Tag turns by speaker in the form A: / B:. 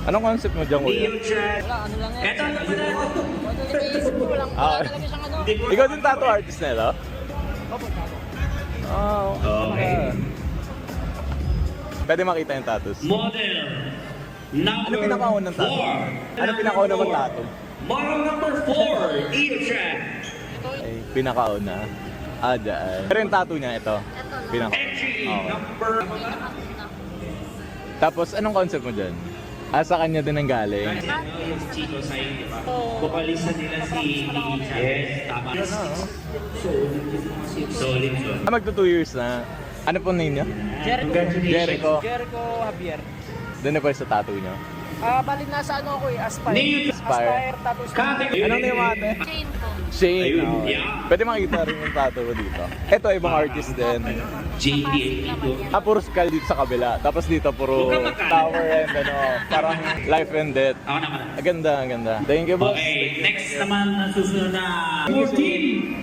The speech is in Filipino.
A: Anong concept mo dyan, kuya?
B: Wala, ano lang yan.
C: Eto, ano ba na?
B: Iniisip ko, wala talaga siyang ano.
A: Ikaw din tattoo artist na ito? Oh,
C: Okay.
A: Pwede makita yung tattoos.
C: Model number
A: Ano pinakaunang tattoo?
C: 4.
A: Ano pinakaunang mong tattoo?
C: Model number 4, Io-chan.
A: Ay, pinakauna. Dyan. Pero yung tattoo niya, ito. Pinaka.
C: Entry
A: Oo.
C: number...
A: Tapos, anong concept mo dyan? Sa kanya din ang galing.
C: Yung Chico Sai, di ba? Vocalista nila si Io-chan. Yes, tama. Solid yun.
A: Magto 2 years na. Ano po name niya? Jericho.
B: Jericho Javier.
A: Doon na pa sa tattoo niya.
B: Bali nasa ano ako eh, Aspire.
C: Name-
B: Aspire Tattoo Studio.
A: Anong name mo ate?
B: Jane po.
A: Shane.
C: Ayun,
A: Oh.
C: yeah.
A: Pwede makita rin yung tattoo ko dito. Ito, ibang artist din.
C: JDA.
A: Puro skull dito sa kabila. Tapos dito, puro tower and ano, parang life and death.
C: Ako na.
A: Ang ganda, ang ganda. Thank you, boss.
C: Okay, next naman na susunod na 14.